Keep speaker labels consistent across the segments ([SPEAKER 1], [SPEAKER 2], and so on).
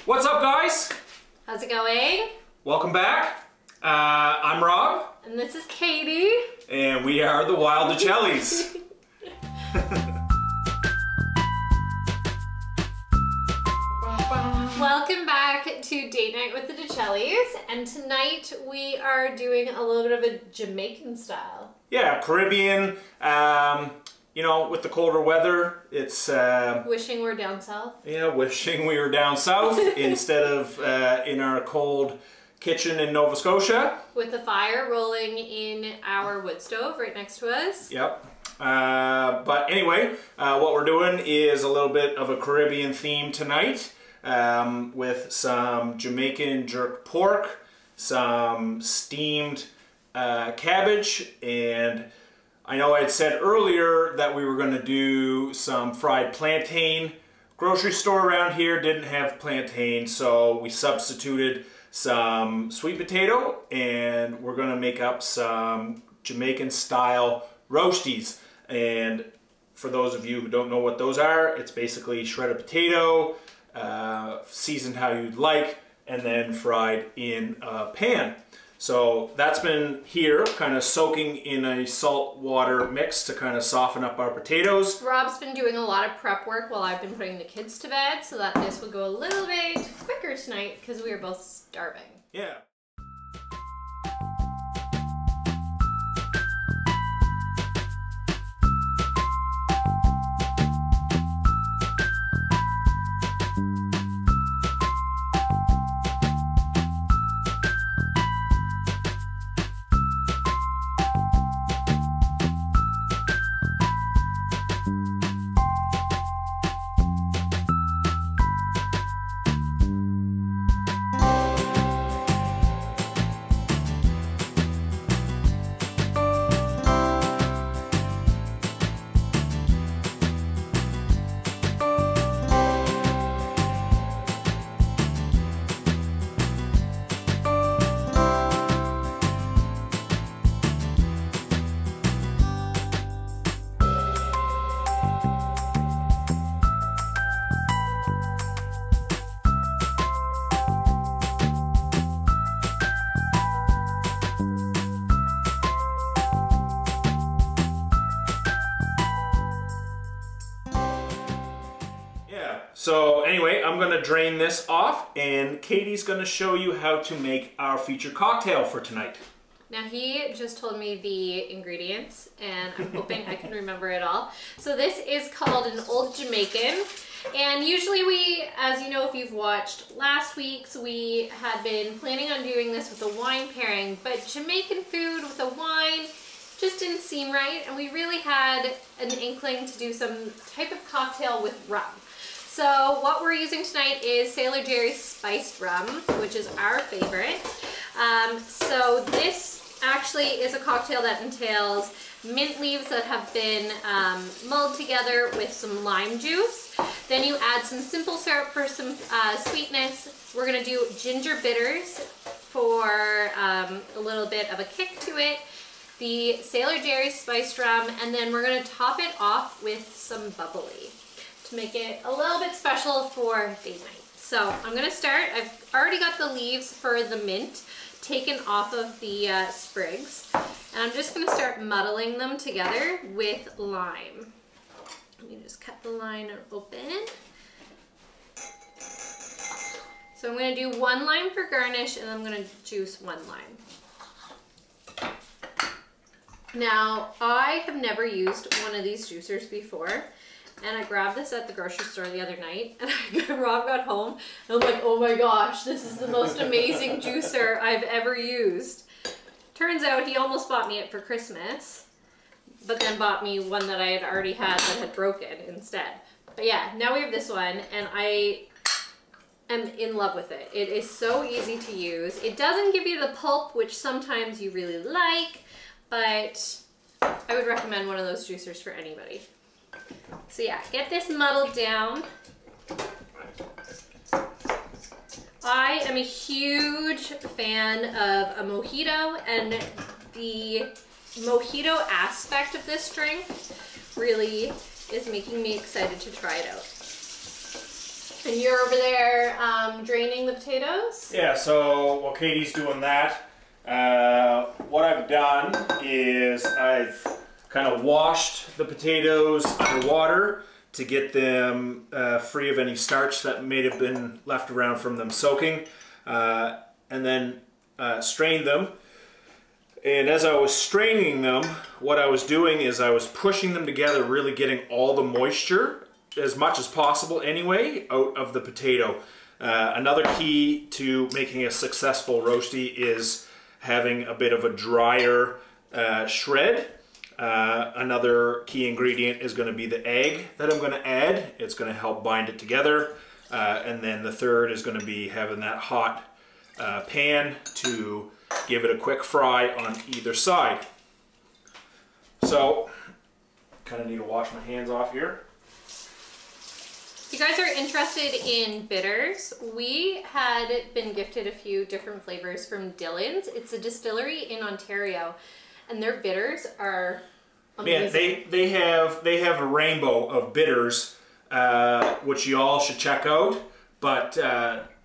[SPEAKER 1] What's up, guys?
[SPEAKER 2] How's it going?
[SPEAKER 1] Welcome back. I'm Rob.
[SPEAKER 2] And this is Katie.
[SPEAKER 1] And we are the Wild DeChellies.
[SPEAKER 2] Welcome back to Date Night with the DeChellies. And tonight we are doing a little bit of a Jamaican style.
[SPEAKER 1] Yeah, Caribbean. You know, with the colder weather, it's...
[SPEAKER 2] wishing we're down south.
[SPEAKER 1] Yeah, wishing we were down south instead of in our cold kitchen in Nova Scotia.
[SPEAKER 2] With the fire rolling in our wood stove right next to us.
[SPEAKER 1] Yep. But anyway, what we're doing is a little bit of a Caribbean theme tonight with some Jamaican jerk pork, some steamed cabbage, and I know I had said earlier that we were going to do some fried plantain. Grocery store around here didn't have plantain, so we substituted some sweet potato, and we're going to make up some Jamaican style roasties. And for those of you who don't know what those are, it's basically shredded potato, seasoned how you'd like, and then fried in a pan. So that's been here, kind of soaking in a salt water mix to kind of soften up our potatoes.
[SPEAKER 2] Rob's been doing a lot of prep work while I've been putting the kids to bed so that this would go a little bit quicker tonight because we are both starving.
[SPEAKER 1] Yeah. So anyway, I'm going to drain this off, and Katie's going to show you how to make our featured cocktail for tonight.
[SPEAKER 2] Now he just told me the ingredients, and I'm hoping I can remember it all. So this is called an Old Jamaican, and usually we, as you know if you've watched last week's, we had been planning on doing this with a wine pairing, but Jamaican food with a wine just didn't seem right, and we really had an inkling to do some type of cocktail with rum. So what we're using tonight is Sailor Jerry's spiced rum, which is our favorite. So this actually is a cocktail that entails mint leaves that have been mulled together with some lime juice. Then you add some simple syrup for some sweetness. We're gonna do ginger bitters for a little bit of a kick to it. The Sailor Jerry's spiced rum, and then we're gonna top it off with some bubbly to make it a little bit special for date night. So I'm gonna start. I've already got the leaves for the mint taken off of the sprigs, and I'm just gonna start muddling them together with lime. Let me just cut the line open. So I'm gonna do one lime for garnish, and I'm gonna juice one lime. Now, I have never used one of these juicers before, and I grabbed this at the grocery store the other night, and Rob got home, and I'm like, oh my gosh, this is the most amazing juicer I've ever used. Turns out he almost bought me it for Christmas, but then bought me one that I had already had that had broken instead. But yeah, now we have this one, and I am in love with it. It is so easy to use. It doesn't give you the pulp, which sometimes you really like, but I would recommend one of those juicers for anybody. So yeah, get this muddled down. I am a huge fan of a mojito, and the mojito aspect of this drink really is making me excited to try it out. And you're over there draining the potatoes?
[SPEAKER 1] Yeah, so while Katie's doing that, what I've done is I've kind of washed the potatoes under water to get them free of any starch that may have been left around from them soaking, and then strained them. And as I was straining them, what I was doing is I was pushing them together, really getting all the moisture, as much as possible anyway, out of the potato. Another key to making a successful roastie is having a bit of a drier shred. Another key ingredient is going to be the egg that I'm going to add. It's going to help bind it together. And then the third is going to be having that hot pan to give it a quick fry on either side. So, kind of need to wash my hands off here.
[SPEAKER 2] If you guys are interested in bitters, we had been gifted a few different flavors from Dillon's. It's a distillery in Ontario, and their bitters are amazing.
[SPEAKER 1] Man, they have a rainbow of bitters, which you all should check out. But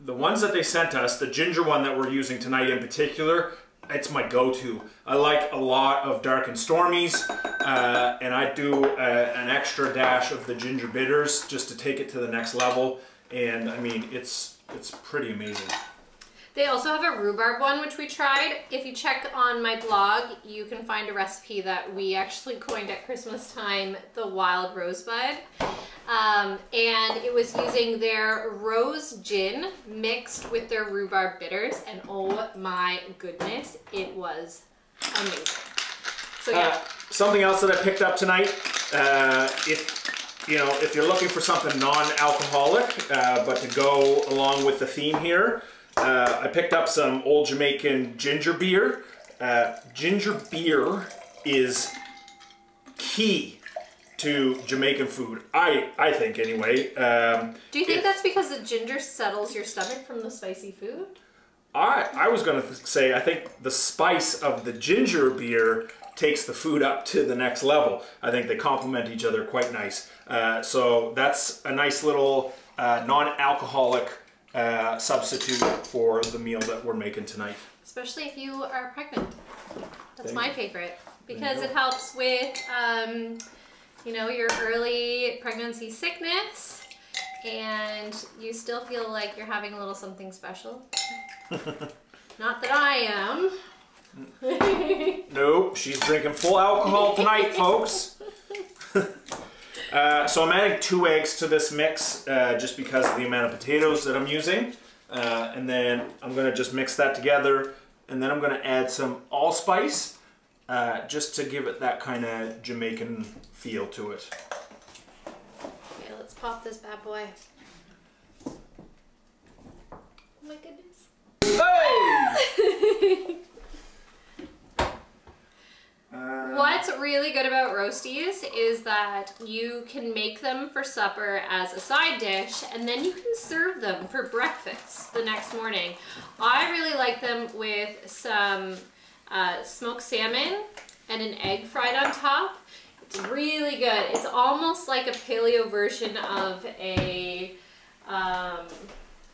[SPEAKER 1] the ones that they sent us, the ginger one that we're using tonight in particular, it's my go-to. I like a lot of Dark and Stormies, and I do an extra dash of the ginger bitters just to take it to the next level. And I mean, it's pretty amazing.
[SPEAKER 2] They also have a rhubarb one, which we tried. If you check on my blog, you can find a recipe that we actually coined at Christmas time, the Wild Rosebud. And it was using their rose gin mixed with their rhubarb bitters, and oh my goodness, it was amazing. So yeah.
[SPEAKER 1] Something else that I picked up tonight, if you're looking for something non-alcoholic, but to go along with the theme here, I picked up some Old Jamaican ginger beer. Ginger beer is key to Jamaican food, I think anyway.
[SPEAKER 2] Do you think that's because the ginger settles your stomach from the spicy food?
[SPEAKER 1] I was going to say I think the spice of the ginger beer takes the food up to the next level. I think they complement each other quite nice. So that's a nice little non-alcoholic substitute for the meal that we're making tonight.
[SPEAKER 2] Especially if you are pregnant. That's my favorite, because it helps with your early pregnancy sickness, and you still feel like you're having a little something special. Not that I am.
[SPEAKER 1] Nope, she's drinking full alcohol tonight, folks. So I'm adding 2 eggs to this mix just because of the amount of potatoes that I'm using. And then I'm going to just mix that together. And then I'm going to add some allspice just to give it that kind of Jamaican feel to it.
[SPEAKER 2] Okay, let's pop this bad boy. Oh my goodness.
[SPEAKER 1] Hey!
[SPEAKER 2] What's really good about Roasties is that you can make them for supper as a side dish, and then you can serve them for breakfast the next morning. I really like them with some smoked salmon and an egg fried on top. It's really good. It's almost like a paleo version of a,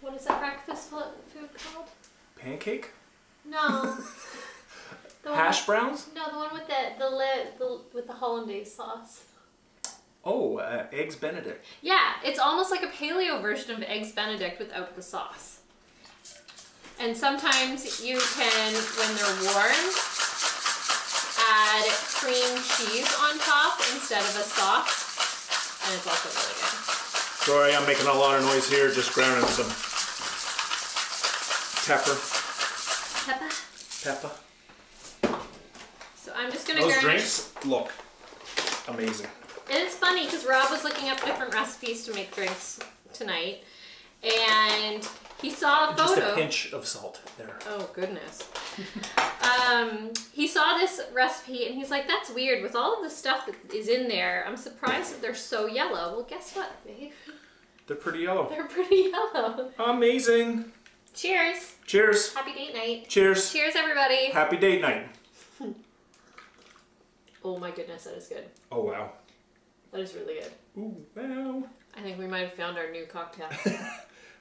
[SPEAKER 2] what is that breakfast food called?
[SPEAKER 1] Pancake?
[SPEAKER 2] No.
[SPEAKER 1] Hash browns?
[SPEAKER 2] No, the one with the hollandaise sauce.
[SPEAKER 1] Oh, Eggs Benedict.
[SPEAKER 2] Yeah, it's almost like a paleo version of Eggs Benedict without the sauce. And sometimes you can, when they're warm, add cream cheese on top instead of a sauce, and it's also really good.
[SPEAKER 1] Sorry, I'm making a lot of noise here, just grounding some pepper. Pepper.
[SPEAKER 2] So I'm just gonna
[SPEAKER 1] Those
[SPEAKER 2] garnish.
[SPEAKER 1] drinks look amazing.
[SPEAKER 2] And it's funny because Rob was looking up different recipes to make drinks tonight, and he saw a photo.
[SPEAKER 1] Just a pinch of salt there.
[SPEAKER 2] Oh goodness. He saw this recipe and he's like, "That's weird. With all of the stuff that is in there, I'm surprised that they're so yellow." Well, guess what, babe?
[SPEAKER 1] They're pretty yellow.
[SPEAKER 2] They're pretty yellow.
[SPEAKER 1] Amazing.
[SPEAKER 2] Cheers.
[SPEAKER 1] Cheers.
[SPEAKER 2] Happy date night.
[SPEAKER 1] Cheers.
[SPEAKER 2] Cheers, everybody.
[SPEAKER 1] Happy date night.
[SPEAKER 2] Oh my goodness, that is good.
[SPEAKER 1] Oh wow.
[SPEAKER 2] That is really good.
[SPEAKER 1] Ooh, wow.
[SPEAKER 2] I think we might have found our new cocktail.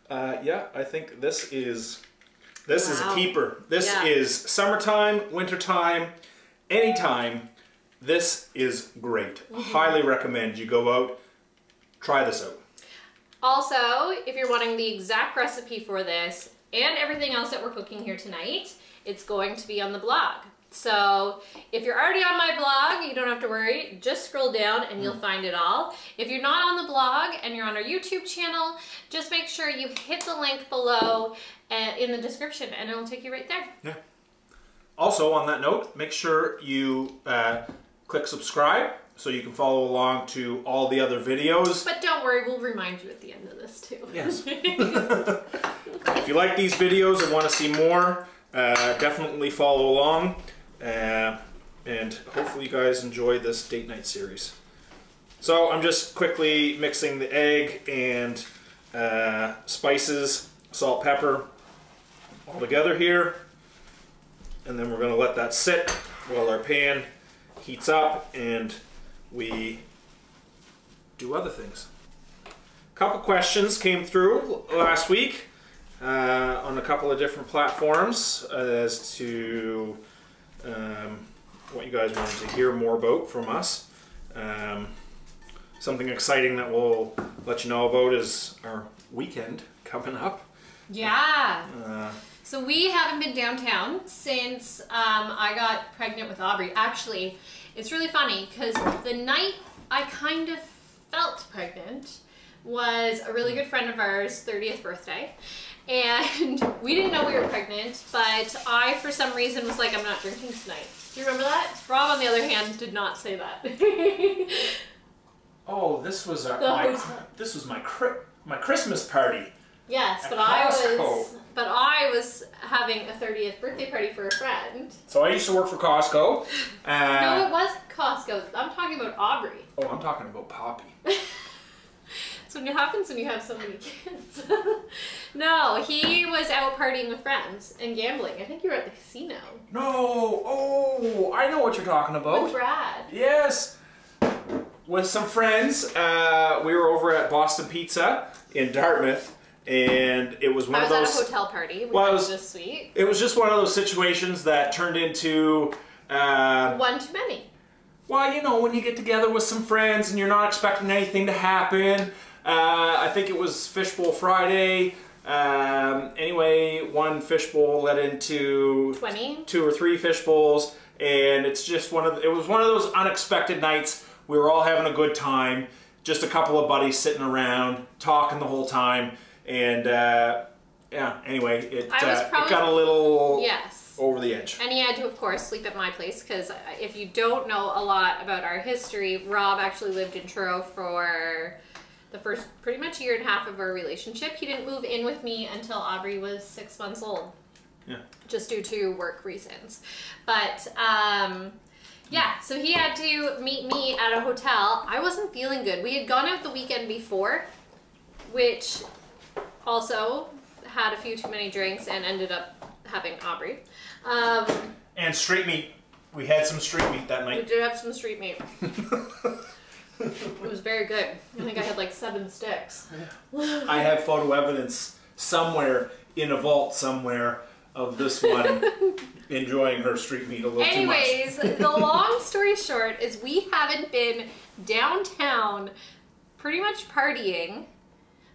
[SPEAKER 1] Yeah, I think this is a keeper. This
[SPEAKER 2] Yeah.
[SPEAKER 1] is summertime, wintertime, anytime. This is great. Highly recommend you go out, try this out.
[SPEAKER 2] Also, if you're wanting the exact recipe for this and everything else that we're cooking here tonight, it's going to be on the blog. So if you're already on my blog, you don't have to worry. Just scroll down and you'll find it all. If you're not on the blog and you're on our YouTube channel, just make sure you hit the link below in the description and it'll take you right there.
[SPEAKER 1] Yeah. Also, on that note, make sure you click subscribe so you can follow along to all the other videos.
[SPEAKER 2] But don't worry, we'll remind you at the end of this too.
[SPEAKER 1] Yes. If you like these videos and want to see more, definitely follow along. And hopefully you guys enjoy this date night series. So I'm just quickly mixing the egg and spices, salt, pepper, all together here. And then we're going to let that sit while our pan heats up and we do other things. A couple questions came through last week on a couple of different platforms as to what you guys wanted to hear more about from us. Something exciting that we'll let you know about is our weekend coming up.
[SPEAKER 2] Yeah. So we haven't been downtown since I got pregnant with Aubrey. Actually, it's really funny because the night I kind of felt pregnant was a really good friend of ours' 30th birthday. And we didn't know we were pregnant, but I, for some reason, was like, I'm not drinking tonight. Do you remember that? Rob, on the other hand, did not say that.
[SPEAKER 1] Oh, this was my Christmas party.
[SPEAKER 2] Yes,
[SPEAKER 1] At
[SPEAKER 2] but
[SPEAKER 1] Costco.
[SPEAKER 2] I was having a 30th birthday party for a friend.
[SPEAKER 1] So I used to work for Costco.
[SPEAKER 2] No, it wasn't Costco. I'm talking about Aubrey.
[SPEAKER 1] Oh, I'm talking about Poppy.
[SPEAKER 2] So what happens when you have so many kids? No, he was out partying with friends and gambling. I think you were at the casino.
[SPEAKER 1] No, oh, I know what you're talking about.
[SPEAKER 2] With Brad.
[SPEAKER 1] Yes, with some friends. We were over at Boston Pizza in Dartmouth, and it was one of those.
[SPEAKER 2] I was at a hotel party.
[SPEAKER 1] Well,
[SPEAKER 2] was just sweet.
[SPEAKER 1] It was just one of those situations that turned into
[SPEAKER 2] one too many.
[SPEAKER 1] Well, you know, when you get together with some friends and you're not expecting anything to happen. I think it was Fishbowl Friday. Anyway, one fishbowl led into
[SPEAKER 2] 20?
[SPEAKER 1] 2 or 3 fishbowls, and it's just it was one of those unexpected nights. We were all having a good time, just a couple of buddies sitting around talking the whole time, and yeah. Anyway, it got a little over the edge.
[SPEAKER 2] And he had to, of course, sleep at my place because if you don't know a lot about our history, Rob actually lived in Truro for the first pretty much year and a half of our relationship. He didn't move in with me until Aubrey was 6 months old.
[SPEAKER 1] Yeah. Just
[SPEAKER 2] due to work reasons. But yeah, so he had to meet me at a hotel. I wasn't feeling good. We had gone out the weekend before, which also had a few too many drinks and ended up having Aubrey.
[SPEAKER 1] And street meat. We had some street meat that night.
[SPEAKER 2] We did have some street meat. It was very good. I think I had like 7 sticks.
[SPEAKER 1] I have photo evidence somewhere in a vault somewhere of this one enjoying her street meat a little too much.
[SPEAKER 2] Anyways, the long story short is we haven't been downtown pretty much partying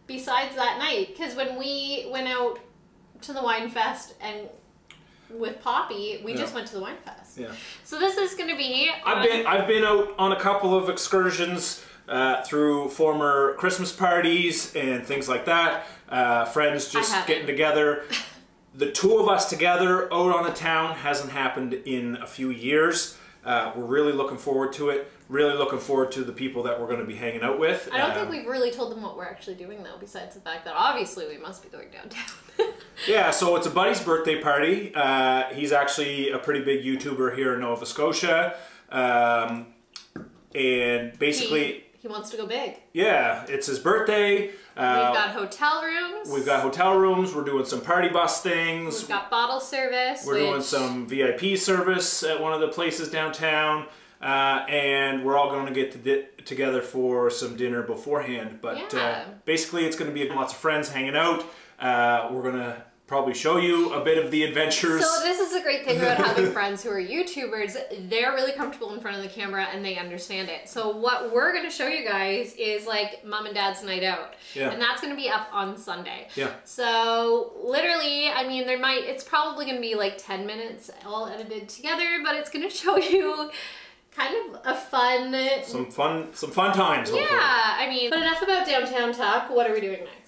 [SPEAKER 2] besides that night. Because when we went out to the Wine Fest and with Poppy, we just went to the Wine Fest.
[SPEAKER 1] Yeah.
[SPEAKER 2] So this is going to be...
[SPEAKER 1] I've been out on a couple of excursions through former Christmas parties and things like that. Friends just getting together. The 2 of us together out on the town hasn't happened in a few years. We're really looking forward to it. Really looking forward to the people that we're going to be hanging out with.
[SPEAKER 2] I don't think we've really told them what we're actually doing, though, besides the fact that obviously we must be going downtown.
[SPEAKER 1] Yeah, so it's a buddy's birthday party. He's actually a pretty big YouTuber here in Nova Scotia. And basically...
[SPEAKER 2] He wants to go big.
[SPEAKER 1] Yeah, it's his birthday.
[SPEAKER 2] We've got hotel rooms.
[SPEAKER 1] We've got hotel rooms. We're doing some party bus things.
[SPEAKER 2] We've got bottle service.
[SPEAKER 1] We're doing some VIP service at one of the places downtown. and we're all going to get together for some dinner beforehand. But basically, it's going to be lots of friends hanging out. We're going to probably show you a bit of the adventures.
[SPEAKER 2] So this is the great thing about having friends who are YouTubers. They're really comfortable in front of the camera and they understand it. So what we're going to show you guys is like mom and dad's night out.
[SPEAKER 1] Yeah.
[SPEAKER 2] And that's going to be up on Sunday.
[SPEAKER 1] Yeah.
[SPEAKER 2] So literally, I mean, it's probably going to be like 10 minutes all edited together, but it's going to show you kind of a fun...
[SPEAKER 1] Some fun times, hopefully.
[SPEAKER 2] Yeah, I mean, but enough about downtown talk. What are we doing next?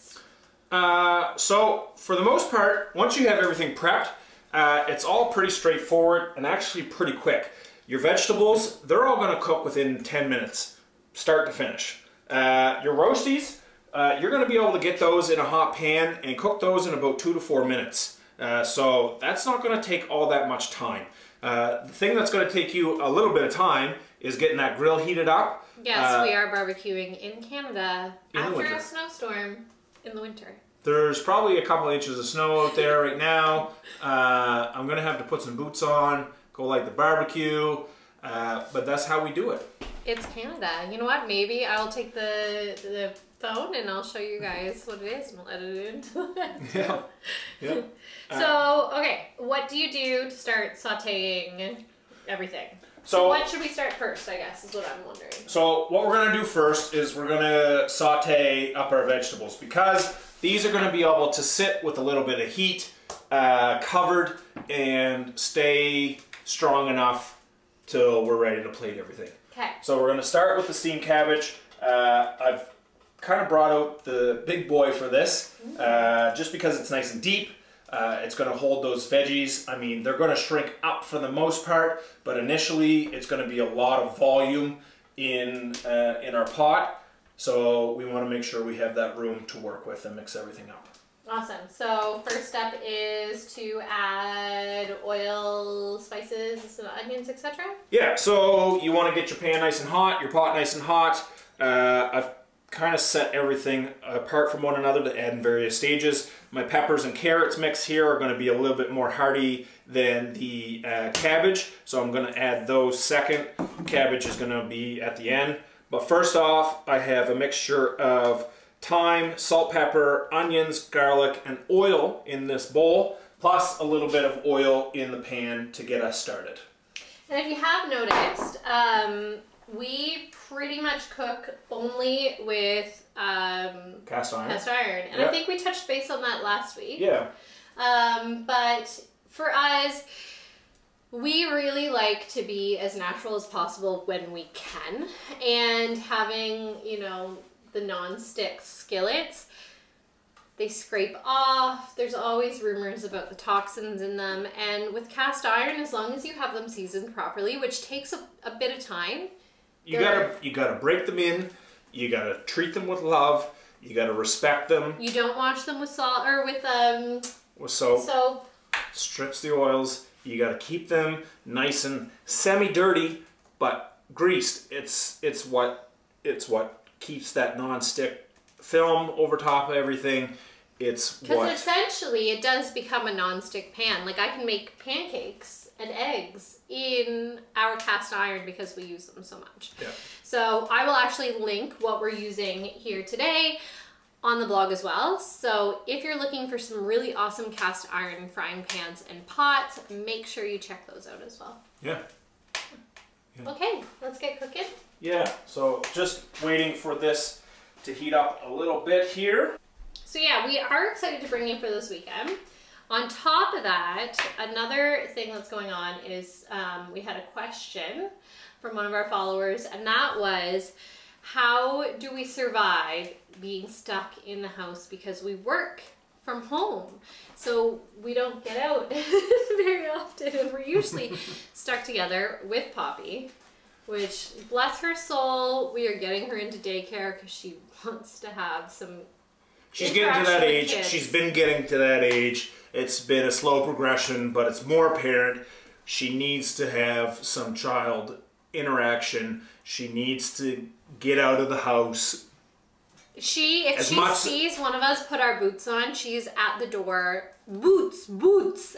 [SPEAKER 1] So for the most part, once you have everything prepped, it's all pretty straightforward and actually pretty quick. Your vegetables, they're all going to cook within 10 minutes, start to finish. Your roasties, you're going to be able to get those in a hot pan and cook those in about 2 to 4 minutes. So that's not going to take all that much time. The thing that's going to take you a little bit of time is getting that grill heated up.
[SPEAKER 2] Yes, we are barbecuing in Canada after a snowstorm in the winter.
[SPEAKER 1] There's probably a couple inches of snow out there right now. I'm going to have to put some boots on, go light the barbecue, but that's how we do it.
[SPEAKER 2] It's Canada. You know what? Maybe I'll take the phone and I'll show you guys what it is and we'll edit it into that. Yeah. So, okay, what do you do to start sauteing everything? So what should we start first, I guess, is what I'm wondering. So
[SPEAKER 1] what we're going to do first is we're going to saute up our vegetables because these are going to be able to sit with a little bit of heat, covered, and stay strong enough till we're ready to plate everything. Okay. So we're going to start with the steamed cabbage. I've kind of brought out the big boy for this, just because it's nice and deep. It's going to hold those veggies. I mean, they're going to shrink up for the most part, but initially it's going to be a lot of volume in our pot. So we want to make sure we have that room to work with and mix everything up. Awesome. So first step is to add oil, spices, onions, etc. Yeah, so you want to get your pan nice and hot, your pot nice and hot. I've kind of set everything apart from one another to add in various stages. My peppers and carrots mix here are going to be a little bit more hearty than the cabbage, so I'm going to add those second. Cabbage is going to be at the end. But first off, I have a mixture of thyme, salt, pepper, onions, garlic, and oil in this bowl, plus a little bit of oil in the pan to get us started. And if you have noticed, we pretty much cook only with cast iron. And I think we touched base on that last week. Yeah. But for us, we really like to be as natural as possible when we can. And having, you know, the non-stick skillets, they scrape off. There's always rumors about the toxins in them. And with cast iron, as long as you have them seasoned properly, which takes a bit of time, you gotta break them in. You gotta treat them with love. You gotta respect them. You don't wash them with salt or with soap. Strips the oils. You gotta keep them nice and semi-dirty, but greased. It's what keeps that non-stick film over top of everything. Because essentially it does become a non-stick pan. Like I can make pancakes and eggs in our cast iron because we use them so much. Yeah. So I will actually link what we're using here today on the blog as well. So if you're looking for some really awesome cast iron frying pans and pots, make sure you check those out as well. Yeah. Okay, let's get cooking. Yeah, so just waiting for this to heat up a little bit here. So yeah, we are excited to bring you for this weekend. On top of that, another thing that's going on is we had a question from one of our followers, and that was, how do we survive being stuck in the house because we work from home? So we don't get out very often, and we're usually stuck together with Poppy, which, bless her soul, we are getting her into daycare because she wants to have some... She's getting to that age. She's been getting to that age. It's been a slow progression, but it's more apparent. She needs to have some child interaction. She needs to get out of the house. If she sees one of us put our boots on, she's at the door, boots,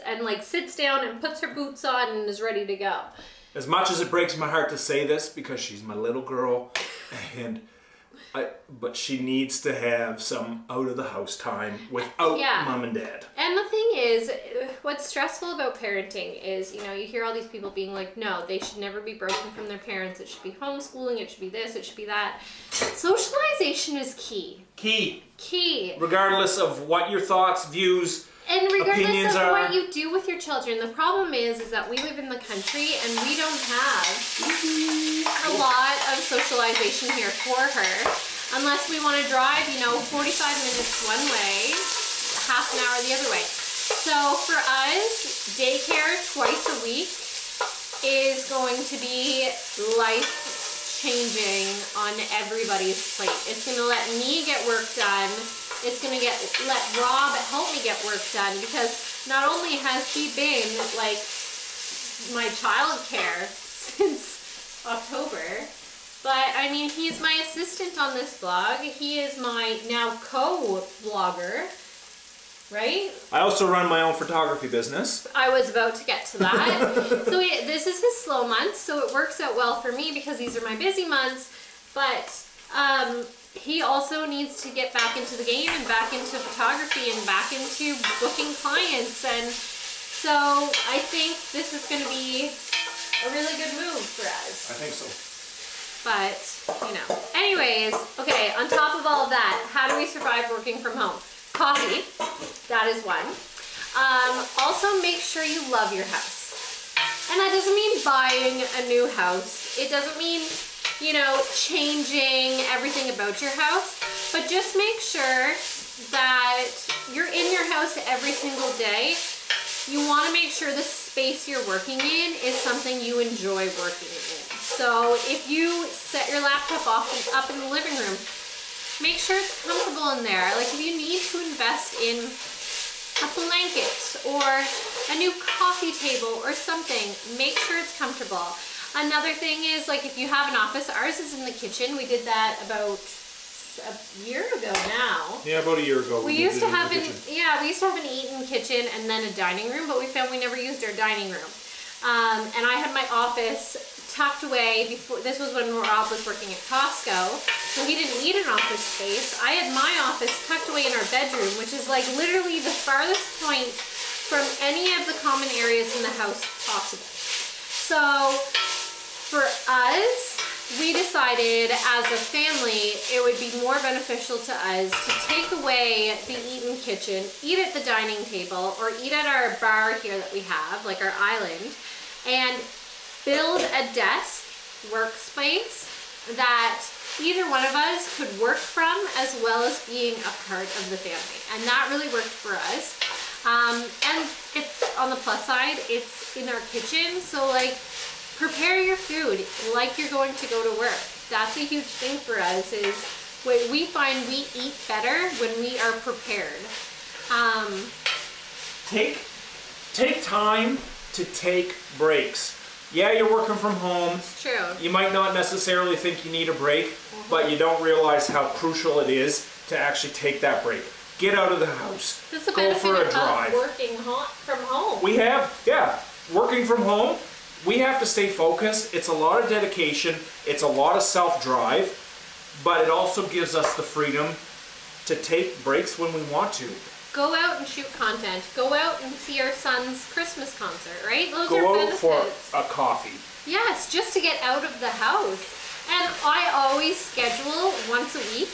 [SPEAKER 1] and like sits down and puts her boots on and is ready to go. As much as it breaks my heart to say this, because she's my little girl, but she needs to have some out of the house time without mom and dad.
[SPEAKER 2] And the thing is, what's stressful about parenting is, you know, you hear all these people being like, no, they should never be broken from their parents. It should be homeschooling. It should be this. It should be that. Socialization is key. Key.
[SPEAKER 1] Regardless of what your thoughts, views,
[SPEAKER 2] and regardless
[SPEAKER 1] opinions
[SPEAKER 2] of
[SPEAKER 1] are.
[SPEAKER 2] what you do with your children, the problem is that we live in the country and we don't have a lot of socialization here for her. Unless we want to drive, you know, 45 minutes one way, half an hour the other way. So for us, daycare twice a week is going to be life-changing on everybody's plate. It's going to let me get work done. It's going to let Rob help me get work done, because not only has he been like my childcare since October, but I mean, he's my assistant on this blog. He is my now co-blogger, right?
[SPEAKER 1] I also run my own photography business.
[SPEAKER 2] I was about to get to that. So this is his slow months, so it works out well for me because these are my busy months. But he also needs to get back into the game and back into photography and back into booking clients. And so I think this is going to be a really good move for us.
[SPEAKER 1] I think so.
[SPEAKER 2] But, you know, anyways, okay, on top of all of that, how do we survive working from home? Coffee, that is one. Also, make sure you love your house. And that doesn't mean buying a new house. It doesn't mean, you know, changing everything about your house. But just make sure that you're in your house every single day. You want to make sure the space you're working in is something you enjoy working in. So if you set your laptop up in the living room, make sure it's comfortable in there. Like if you need to invest in a blanket or a new coffee table or something, make sure it's comfortable. Another thing is, like, if you have an office, ours is in the kitchen. We did that about a year ago now.
[SPEAKER 1] Yeah, about a year ago.
[SPEAKER 2] We used to have an eat-in kitchen and then a dining room, but we found we never used our dining room. And I had my office tucked away before. This was when Rob was working at Costco, so he didn't need an office space. I had my office tucked away in our bedroom, which is like literally the farthest point from any of the common areas in the house possible. So for us, we decided as a family it would be more beneficial to us to take away the eat-in kitchen, eat at the dining table, or eat at our bar here that we have, like our island, and build a desk workspace that either one of us could work from, as well as being a part of the family. And that really worked for us. And it's on the plus side, it's in our kitchen, so like prepare your food like you're going to go to work. That's a huge thing for us, is what we find we eat better when we are prepared.
[SPEAKER 1] Take time to take breaks. Yeah, you're working from home.
[SPEAKER 2] It's true.
[SPEAKER 1] You might not necessarily think you need a break, but you don't realize how crucial it is to actually take that break. Get out of the house.
[SPEAKER 2] That's the
[SPEAKER 1] Go
[SPEAKER 2] benefit
[SPEAKER 1] for a
[SPEAKER 2] of
[SPEAKER 1] drive.
[SPEAKER 2] working from home.
[SPEAKER 1] We have, working from home, we have to stay focused. It's a lot of dedication. It's a lot of self-drive, but it also gives us the freedom to take breaks when we want to.
[SPEAKER 2] Go out and shoot content. Go out and see our son's Christmas concert, right? Those are
[SPEAKER 1] Go out
[SPEAKER 2] benefits.
[SPEAKER 1] for a coffee.
[SPEAKER 2] Yes, just to get out of the house. And I always schedule once a week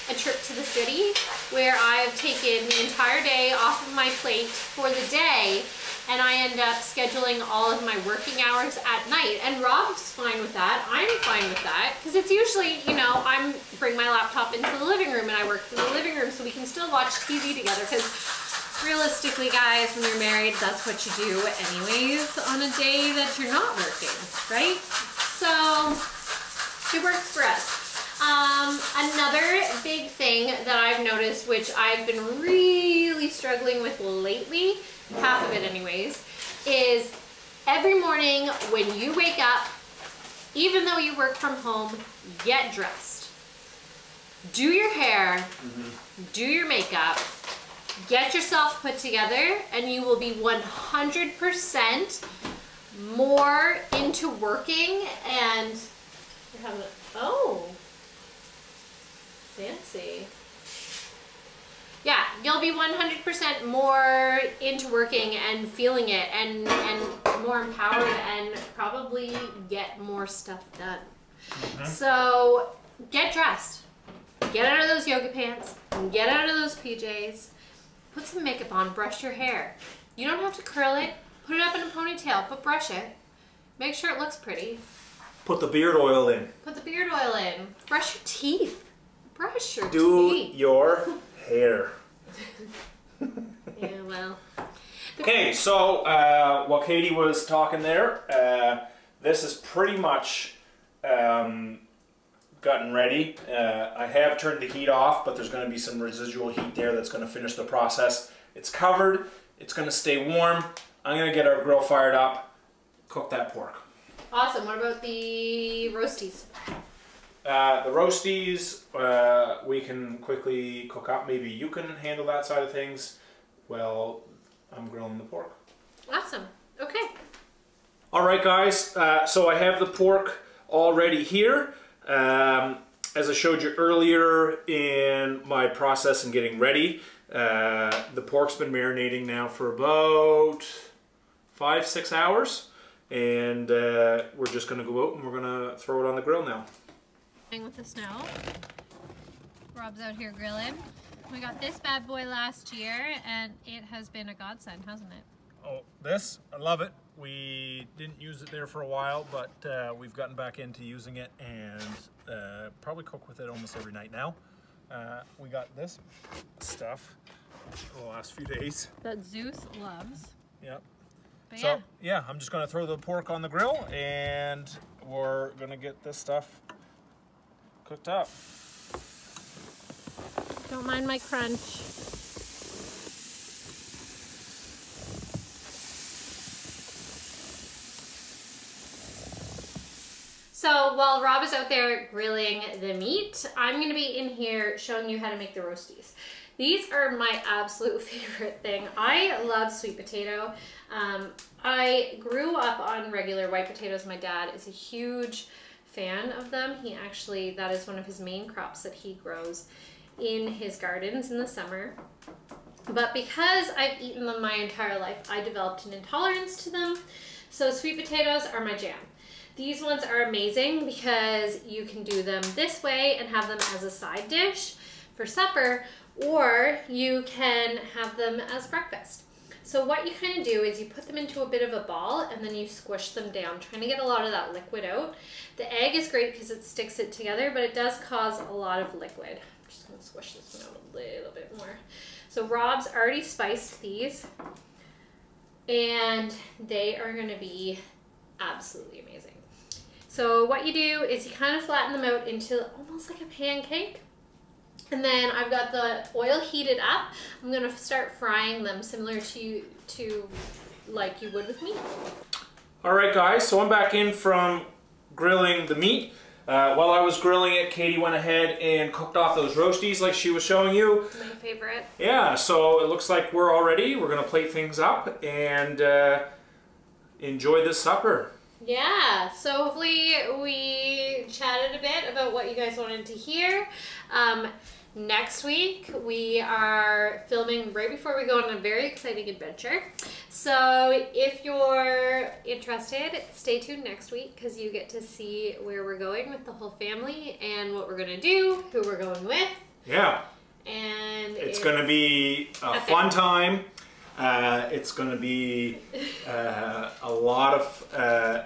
[SPEAKER 2] a trip to the city where I've taken the entire day off of my plate for the day, and I end up scheduling all of my working hours at night. And Rob's fine with that. I'm fine with that, because it's usually, you know, I bring my laptop into the living room and I work from the living room so we can still watch TV together, because realistically, guys, when you're married, that's what you do anyways on a day that you're not working, right? So it works for us. Another big thing that I've noticed, which I've been really struggling with lately, half of it anyways, is every morning when you wake up, even though you work from home, get dressed. Do your hair, do your makeup, get yourself put together, and you will be 100% more into working and you're having oh, fancy. Yeah, you'll be 100% more into working and feeling it and more empowered and probably get more stuff done. So get dressed. Get out of those yoga pants. Get out of those PJs. Put some makeup on. Brush your hair. You don't have to curl it. Put it up in a ponytail, but brush it. Make sure it looks pretty.
[SPEAKER 1] Put the beard oil in.
[SPEAKER 2] Put the beard oil in. Brush your teeth. Brush your
[SPEAKER 1] Do
[SPEAKER 2] teeth.
[SPEAKER 1] your hair.
[SPEAKER 2] Yeah, well.
[SPEAKER 1] Okay, so while Katie was talking there, this is pretty much gotten ready. I have turned the heat off, but there's going to be some residual heat there that's going to finish the process. It's covered. It's going to stay warm. I'm going to get our grill fired up, cook that pork.
[SPEAKER 2] Awesome. What about the roasties?
[SPEAKER 1] The roasties, we can quickly cook up. Maybe you can handle that side of things. Well, I'm grilling the pork.
[SPEAKER 2] Awesome. Okay.
[SPEAKER 1] All right, guys. So I have the pork already here. As I showed you earlier in my process in getting ready, the pork's been marinating now for about 5-6 hours. And we're just going to go out and we're going to throw it on the grill now.
[SPEAKER 2] With the snow. Rob's out here grilling. We got this bad boy last year and it has been a godsend, hasn't it?
[SPEAKER 1] Oh, this, I love it. We didn't use it there for a while, but we've gotten back into using it and probably cook with it almost every night now. We got this stuff for the last few days.
[SPEAKER 2] That Zeus loves.
[SPEAKER 1] Yep.
[SPEAKER 2] But
[SPEAKER 1] so, yeah, I'm just going to throw the pork on the grill and we're going to get this stuff cooked up.
[SPEAKER 2] Don't mind my crunch. So while Rob is out there grilling the meat, I'm going to be in here showing you how to make the roasties. These are my absolute favorite thing. I love sweet potato. I grew up on regular white potatoes. My dad is a huge fan of them. He actually, that is one of his main crops that he grows in his gardens in the summer. But because I've eaten them my entire life, I developed an intolerance to them. So sweet potatoes are my jam. These ones are amazing because you can do them this way and have them as a side dish for supper, or you can have them as breakfast. So what you kind of do is you put them into a bit of a ball and then you squish them down, trying to get a lot of that liquid out. The egg is great because it sticks it together, but it does cause a lot of liquid. I'm just going to squish this one out a little bit more. So Rob's already spiced these and they are going to be absolutely amazing. So what you do is you kind of flatten them out into almost like a pancake. And then I've got the oil heated up. I'm gonna start frying them similar to like you would with meat.
[SPEAKER 1] All right, guys, so I'm back in from grilling the meat. While I was grilling it, Katie went ahead and cooked off those roasties like she was showing you.
[SPEAKER 2] My favorite.
[SPEAKER 1] Yeah, so it looks like we're all ready. We're gonna plate things up and enjoy this supper.
[SPEAKER 2] Yeah, so hopefully we chatted a bit about what you guys wanted to hear. Next week we are filming right before we go on a very exciting adventure. So if you're interested, stay tuned next week because you get to see where we're going with the whole family and what we're gonna do, who we're going with.
[SPEAKER 1] Yeah.
[SPEAKER 2] And
[SPEAKER 1] it's gonna be a fun time. It's going to be a lot of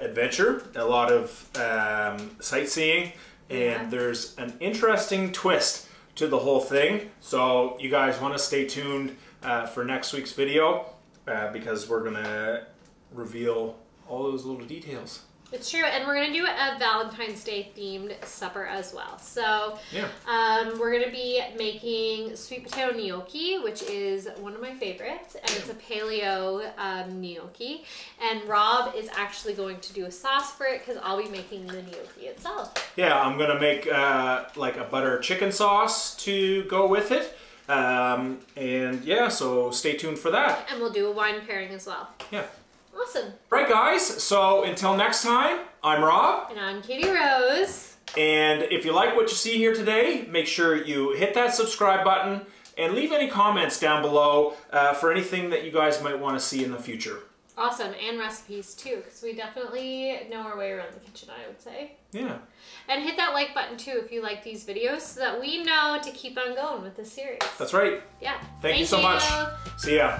[SPEAKER 1] adventure, a lot of sightseeing, and there's an interesting twist to the whole thing. So you guys want to stay tuned for next week's video because we're going to reveal all those little details.
[SPEAKER 2] It's true, and we're going to do a Valentine's Day themed supper as well. So
[SPEAKER 1] yeah.
[SPEAKER 2] We're going to be making sweet potato gnocchi, which is one of my favorites, and it's a paleo gnocchi. And Rob is actually going to do a sauce for it because I'll be making the gnocchi itself. Yeah,
[SPEAKER 1] I'm going to make like a butter chicken sauce to go with it. And yeah, so stay tuned for that.
[SPEAKER 2] And we'll do a wine pairing as well.
[SPEAKER 1] Yeah.
[SPEAKER 2] Awesome.
[SPEAKER 1] Right, guys, so until next time, I'm Rob.
[SPEAKER 2] And I'm Katie Rose.
[SPEAKER 1] And if you like what you see here today, make sure you hit that subscribe button and leave any comments down below for anything that you guys might want to see in the future.
[SPEAKER 2] Awesome, and recipes too, because we definitely know our way around the kitchen, I would say.
[SPEAKER 1] Yeah.
[SPEAKER 2] And hit that like button too if you like these videos so that we know to keep on going with this series.
[SPEAKER 1] That's right.
[SPEAKER 2] Yeah.
[SPEAKER 1] Thank you so much. See ya.